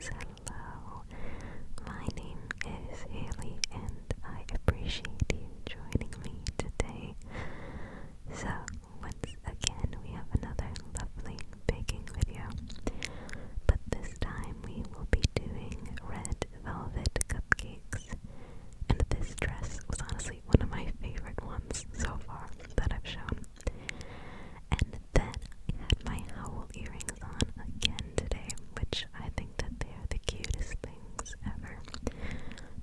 hello. My name is Haley and I appreciate you joining me today. So, once again, we have another lovely baking video. But this time we will be doing red velvet cupcakes. And this dress was honestly one of my favorite ones so far that I've shown. And then I had my owl earrings on again today, which I think that they are the cutest things ever.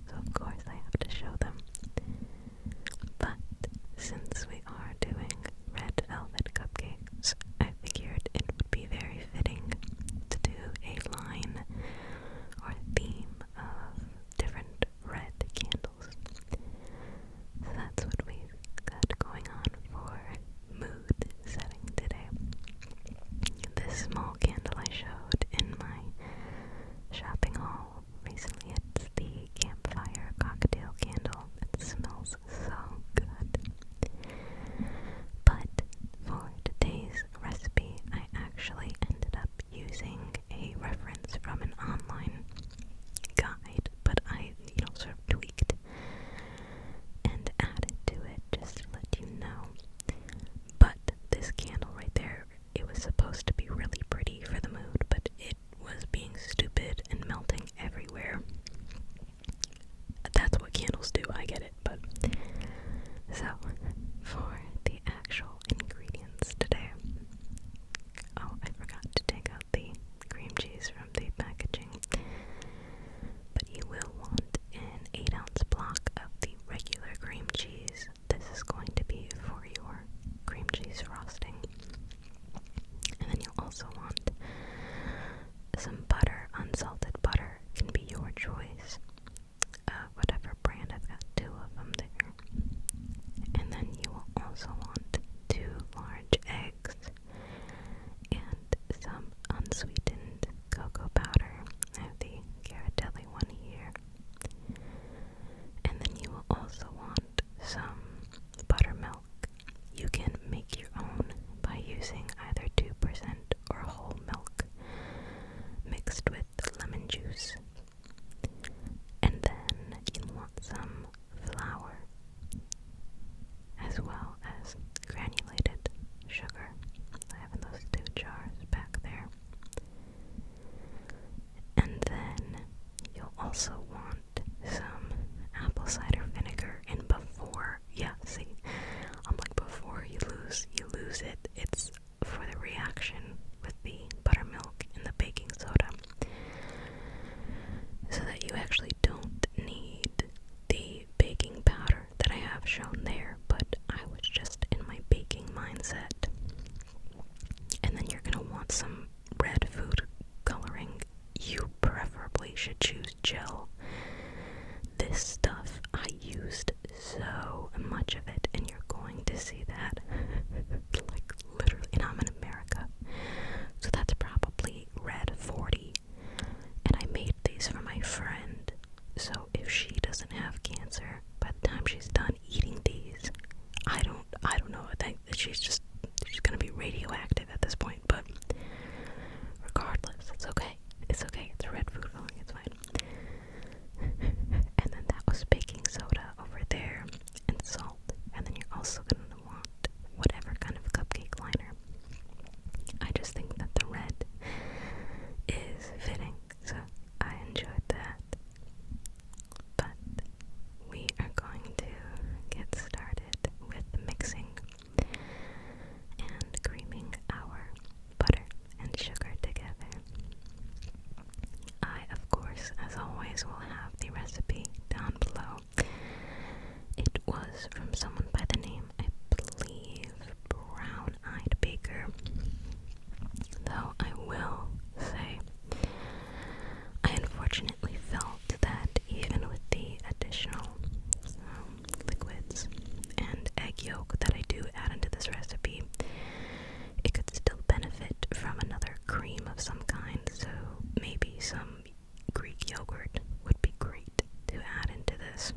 So of course I have to show them. But since we are doing red velvet cupcakes, I figured it would be very fitting to do a line or theme of different red candles. So that's what we've got going on for mood setting today. This small candle I showed in my shopping haul recently, it's the campfire cocktail candle. It smells so good. But for today's recipe, I actually ended up using a reference from an online guide, but I, sort of tweaked and added to it just to let you know. But this candle right there, it was supposed to be really pretty for the mood, but it was being stupid and melting everywhere. That's what candles do, I get it, but so for the actual ingredients today, oh, I forgot to take out the cream cheese from the packaging, but you will want an 8-ounce block of the regular cream cheese. This is going to be for your cream cheese frosting. And then you'll also want some butter. Unsalted butter can be your choice. Whatever brand, I've got 2 of them there. And then you will also want 2 large eggs and some unsweetened cocoa powder. I have the Caratelli one here. And then you will also want some buttermilk. You can make your own by using either 2% or whole milk mixed with lemon juice. And then you want some flour as well as granulated sugar. I have in those 2 jars back there. And then you'll also want some apple cider vinegar. And before, I'm like, before you lose it. It's for the reaction with the buttermilk and the baking soda, so that you actually don't need the baking powder that I have shown there, but I was just in my baking mindset. And then you're gonna want some red food coloring. You preferably should choose gel. This stuff, I used so much of it, and you're going to see that like literally, and I'm in America, so that's probably red 40, and I made these for my friend, so if she doesn't have cancer by the time she's done eating these, I don't know, I think that she's gonna be radioactive at this point, but regardless, it's okay, it's a red food coloring, it's fine. And then that was baking soda over there and salt. And then you're also going to want whatever kind of cupcake liner. I just think that the red is fitting, so I enjoyed that. But we are going to get started with mixing and creaming our butter and sugar together. I, of course, as always, will have the recipe down below. It was from someone by the name, I believe, Brown-Eyed Baker. Though I will say, I unfortunately felt that even with the additional liquids and egg yolk that I do add into this recipe, it could still benefit from another cream of some kind, so maybe some Greek yogurt would be great to add into this.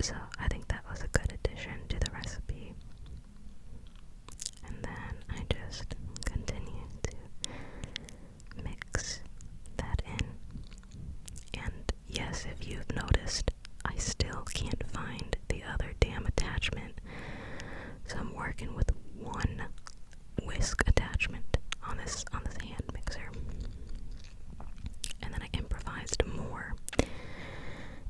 So I think that was a good addition to the recipe. And then I just continue to mix that in. And yes, if you've noticed, I still can't find the other damn attachment. So I'm working with one whisk attachment on this hand mixer. And then I improvised more.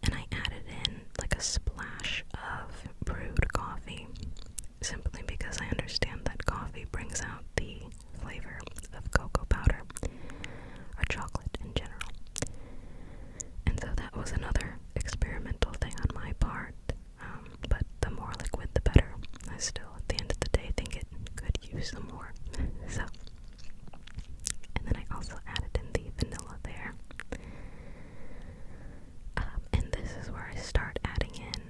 And I added in like a splash of brewed coffee, simply because I understand that coffee brings out the flavor of cocoa powder, or chocolate in general. And so that was another experimental thing on my part, but the more liquid the better. I still, at the end of the day, think it could use some more. So, and then I also added in the vanilla there. And this is where I start adding in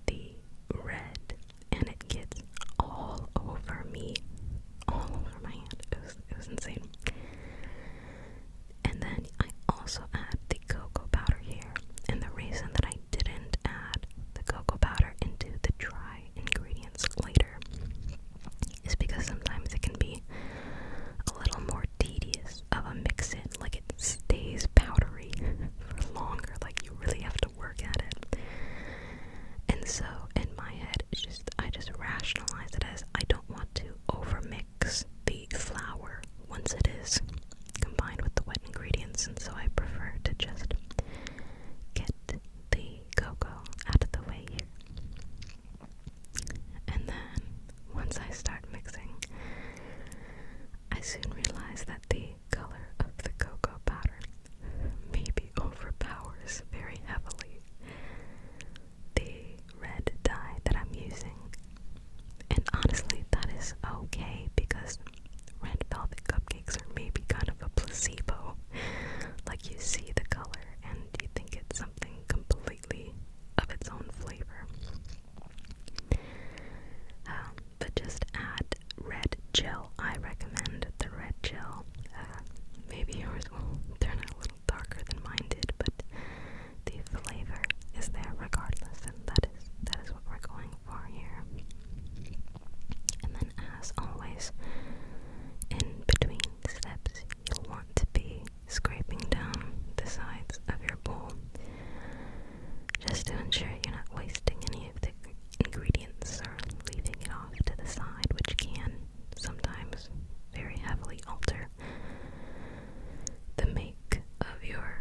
the red, and it gets all over me, all over my hand. It was insane. And then I also add the cocoa powder here, and the reason that I didn't add the cocoa powder into the dry ingredients later is because sometimes it can be a little more tedious of a mix-in, like it stays powdery for longer, like you really have to work at it. And so in my head, I just rationalize it as I don't want to overmix the flour once it is combined with the wet ingredients, and so I prefer to just get the cocoa out of the way here. And then once I start mixing, I soon realize that the color of the cocoa powder maybe overpowers very heavily the red dye that I'm using. And honestly, that is okay, because red velvet cupcakes are maybe kind of a placebo. Like, you see the color and you think it's something completely of its own flavor. But just add red gel. I recommend the red gel. Maybe yours will turn out a little darker than mine did, but the flavor is there regardless, and that is what we're going for here. And then, as always, in between steps, you'll want to be scraping down the sides of your bowl, just to ensure you're not wasting any of the ingredients or leaving it off to the side, which can sometimes very heavily alter the make of your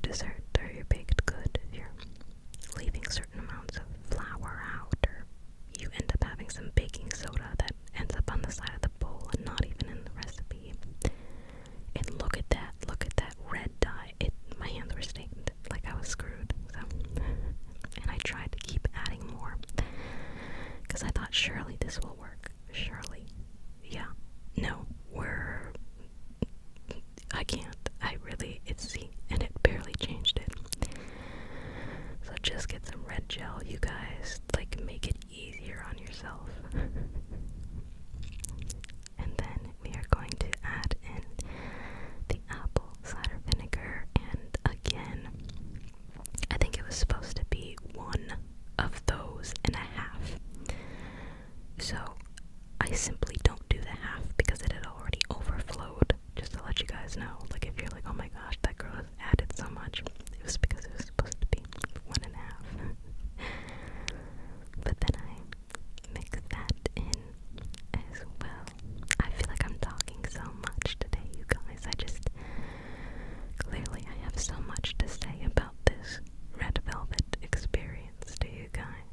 dessert or your baked good. If you're leaving certain amounts of flour out, or you end up having some baking soda that ends up on the side of the bowl and not even in the recipe. And look at that red dye. My hands were stained, like I was screwed. So, and I tried to keep adding more, because I thought surely this will work. Surely. Yeah. No. I can't. And it barely changed it. So just get some red gel, you guys. Like, make it easier on yourself. And then we are going to add in the apple cider vinegar, and again, I think it was supposed to be 1 of those and a half. So I simply don't do the half because it had already overflowed, just to let you guys know. Like, if you're like, oh my gosh, that girl has added so much, it was because it was supposed to be 1 and a half. But then I mix that in as well. I feel like I'm talking so much today, you guys. Clearly I have so much to say about this red velvet experience to you guys.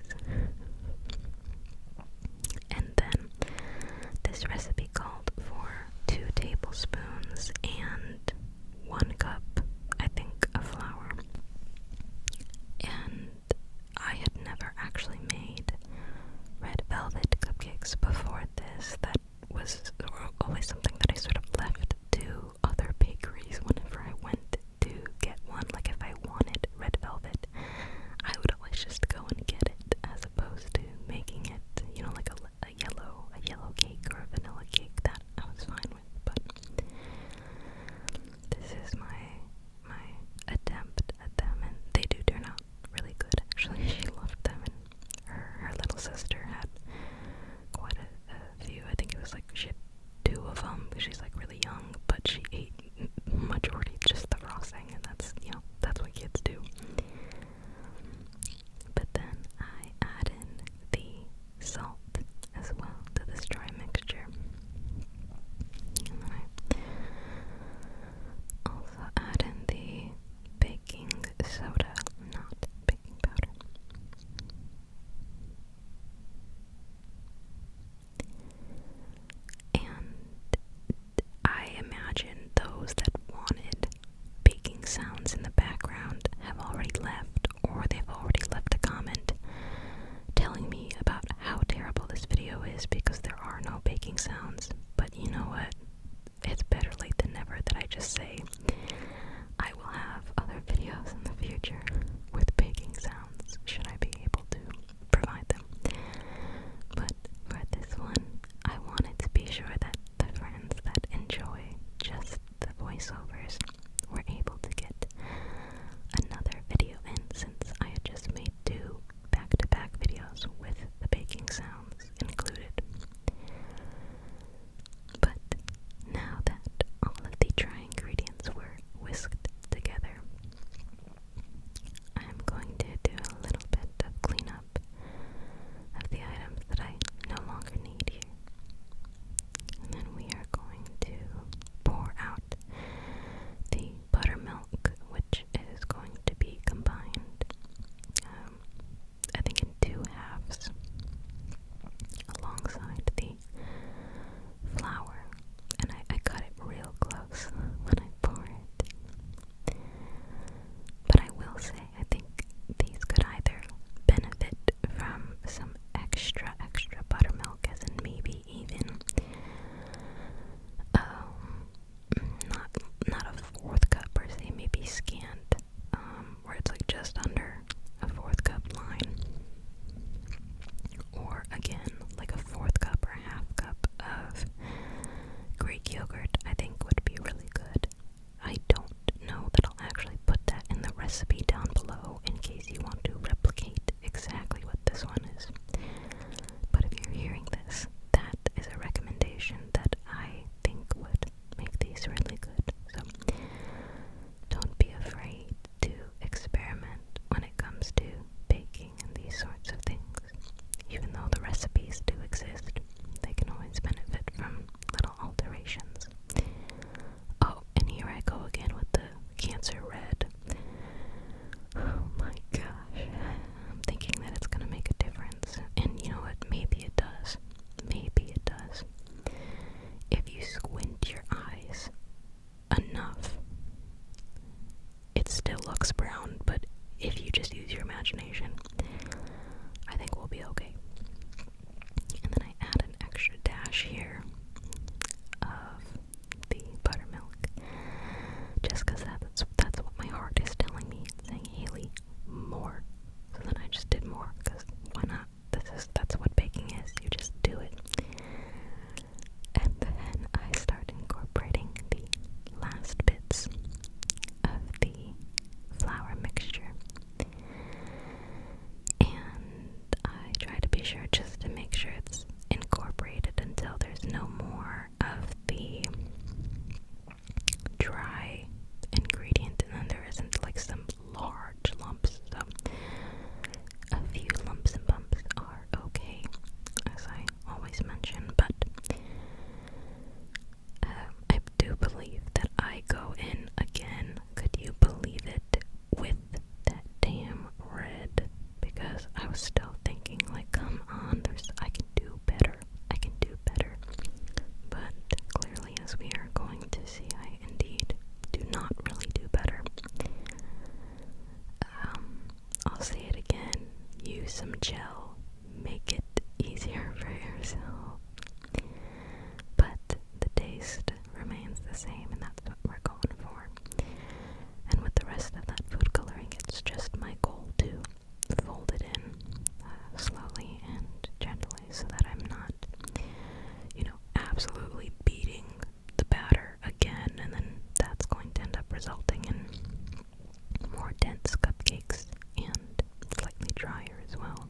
sure it's incorporated until there's no more of the dry ingredient, and then there isn't like some large lumps. So a few lumps and bumps are okay, as I always mention, but I do believe that I go in again, could you believe it, with that damn red, because I was still thinking, like, come on, I can do better, but clearly, as we are going to see, I indeed do not really do better. I'll say it again, use some gel, make it easier for yourself, but the taste remains the same, and that's what we're going for. And with the rest of that food coloring, it's just my goal to fold it in slowly and gently so that I'm not, absolutely beating the batter again, and then that's going to end up resulting in more dense cupcakes and slightly drier as well.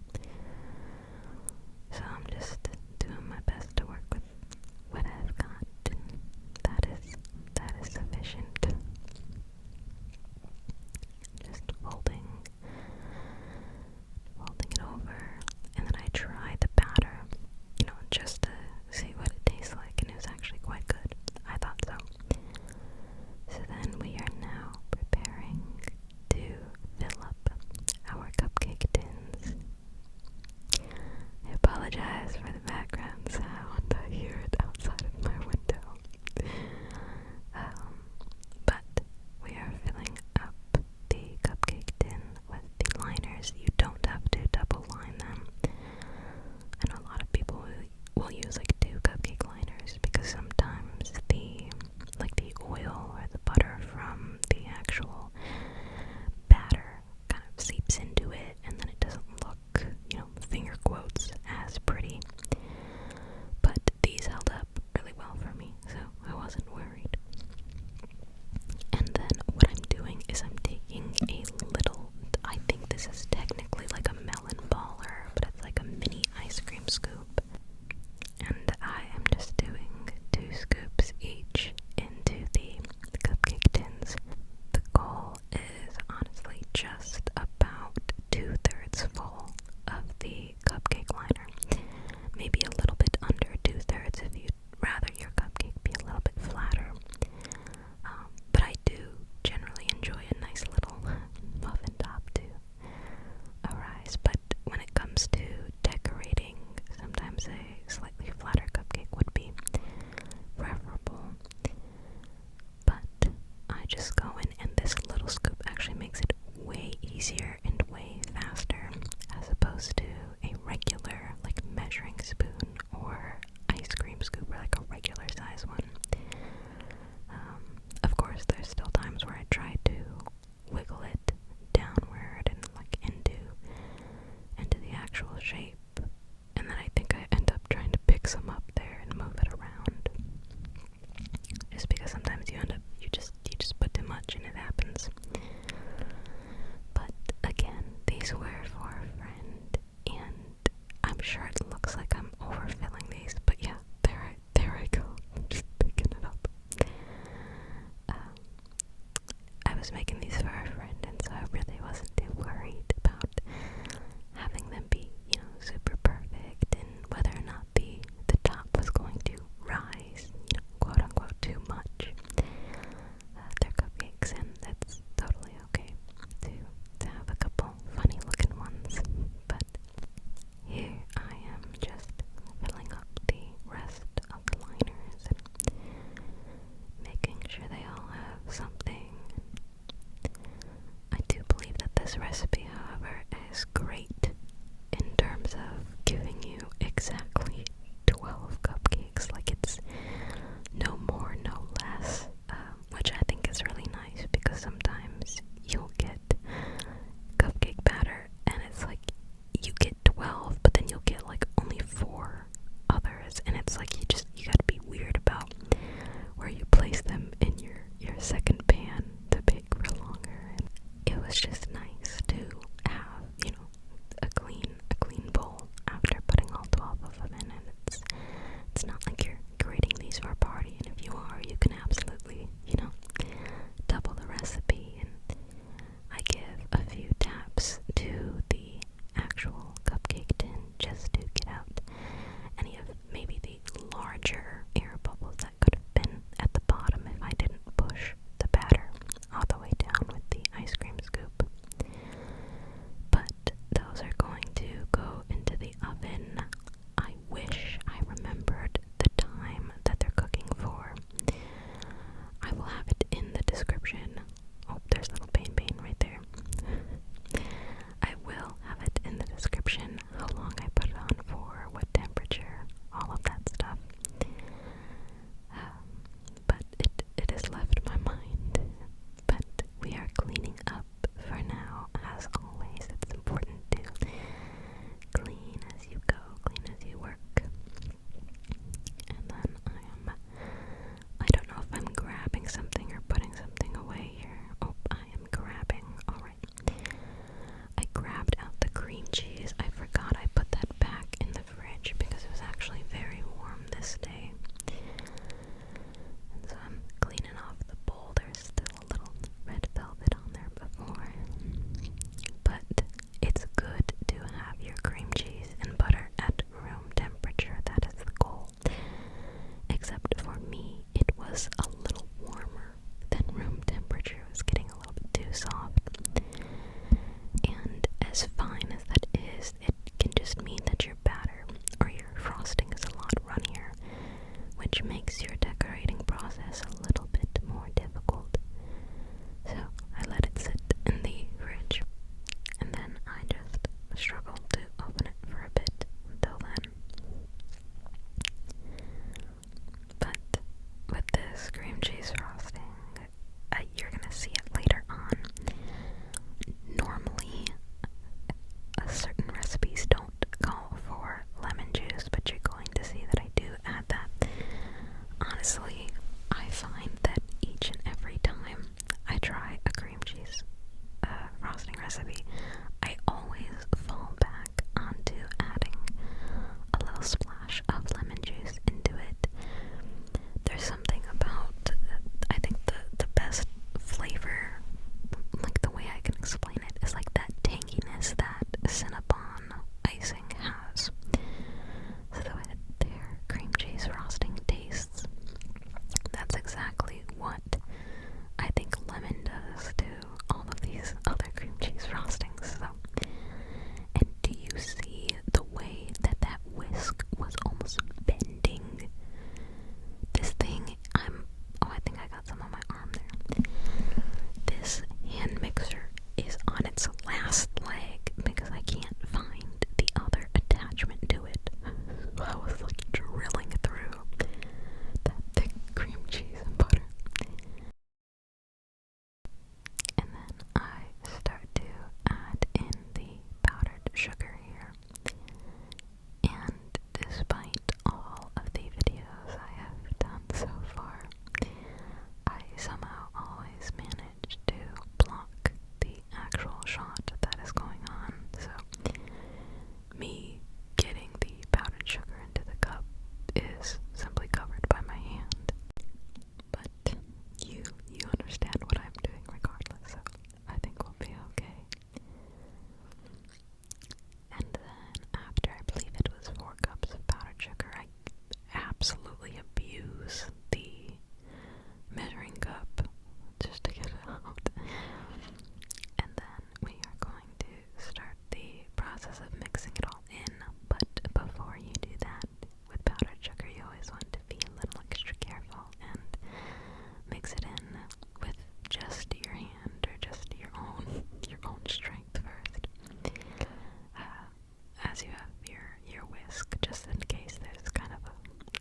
once you have your whisk, just in case there's kind of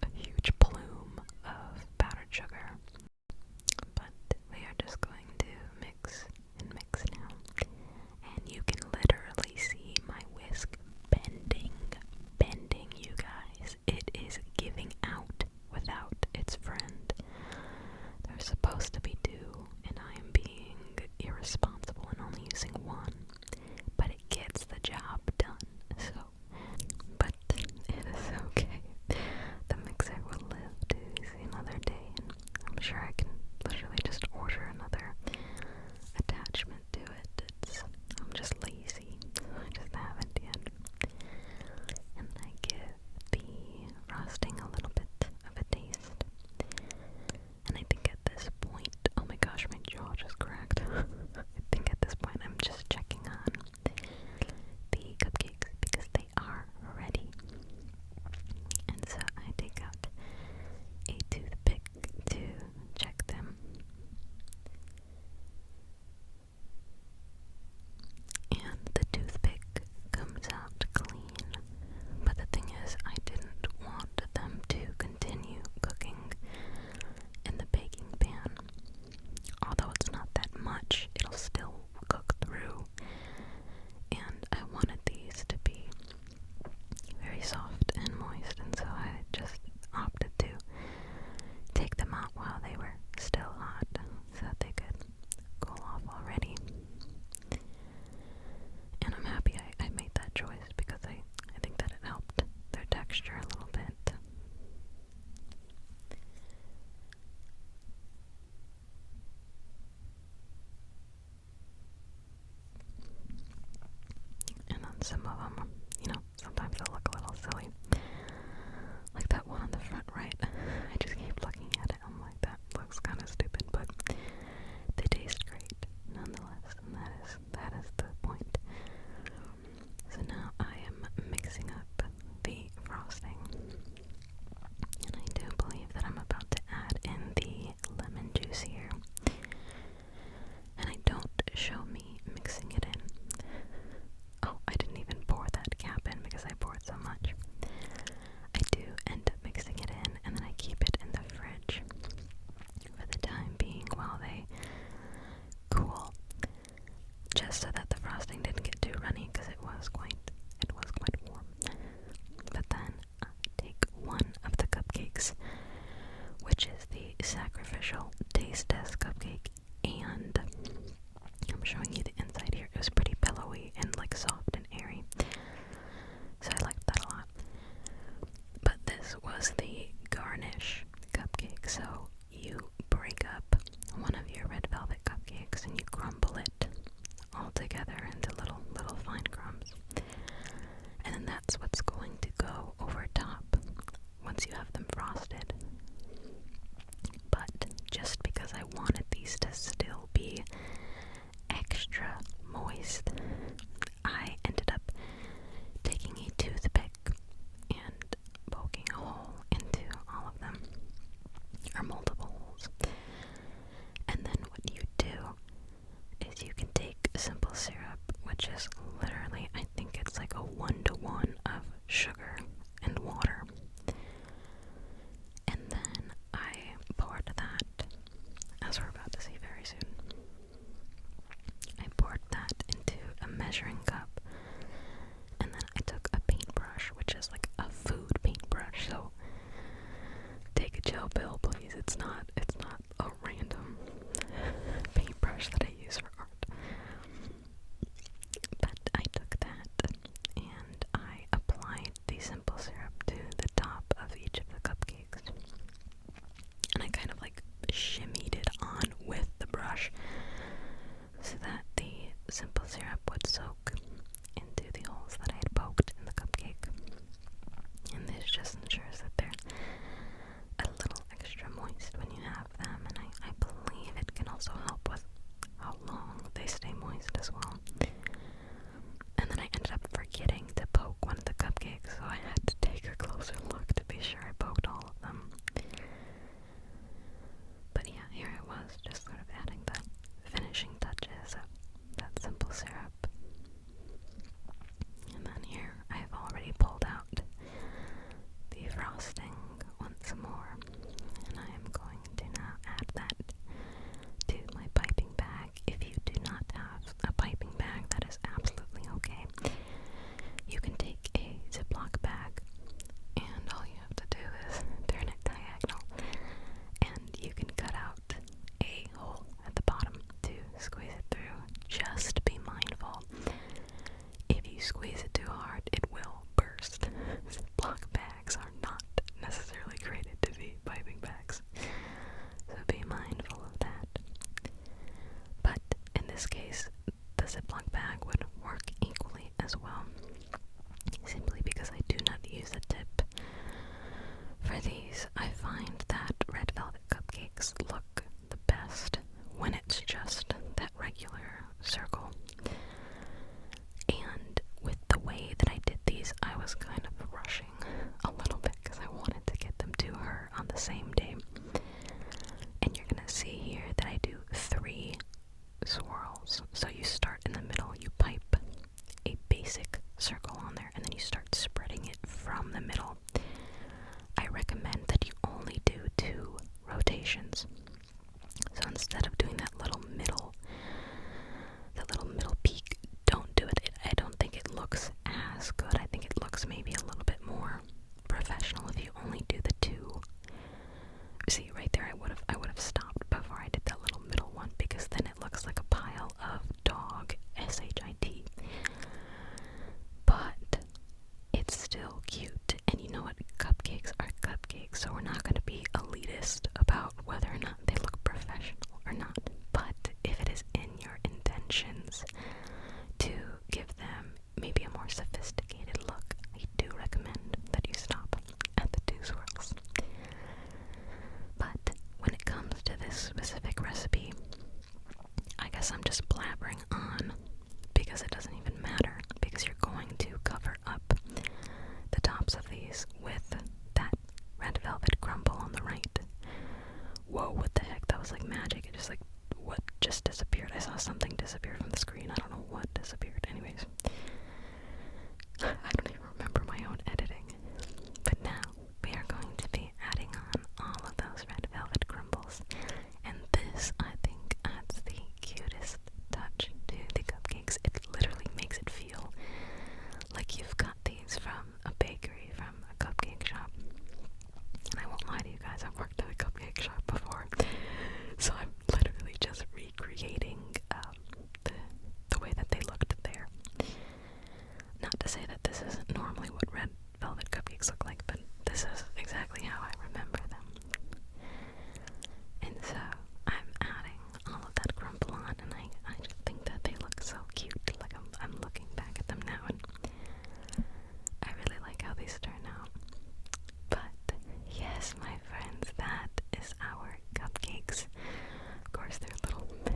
a huge plume of powdered sugar. But we are just going to mix and mix now. And you can literally see my whisk bending, you guys. It is giving out without its friend. There's supposed to be two, and I am being irresponsible and only using one. But it gets the job done, so. But it is okay. The mixer will live to see another day, and I'm sure I can literally just order another attachment to it. I'm just lazy, so I just haven't yet. And I give the frosting a little bit of a taste. And I think at this point, oh my gosh, my jaw just cracked. I think at this point I'm just checking on the cupcakes because they are ready. And so I take out a toothpick to check them. And the toothpick comes out clean. But the thing is, I didn't want them to continue cooking in the baking pan. Although it's not that much, it'll still cook through. And I wanted these to be very soft and moist, and so I just opted to take them out while they were still hot so that they could cool off already. And I'm happy I made that choice because I think that it helped their texture a little bit. And on some of them, sometimes they'll look a little silly. Like that one on the front right. I just keep looking at it. I'm like, that looks kind of stupid, but they taste great nonetheless. And that is the point. So now I am mixing up the frosting. And I do believe that I'm about to add in the lemon juice here. And I don't show me mixing it in. Oh, I didn't even pour that cap in because I poured so much. I do end up mixing it in, and then I keep it in the fridge for the time being while they cool, just so that the frosting didn't get too runny because it was quite warm. But then I take one of the cupcakes, which is the sacrificial taste test cupcake, and I'm showing you the inside here. It was pretty pillowy and like soft and airy, so I liked that a lot. But this was the garnish cupcake, so you break up one of your red velvet cupcakes and you crumble it all together into little fine crumbs, and then that's what's going to go over top once you have them frosted. But just because I wanted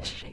shape.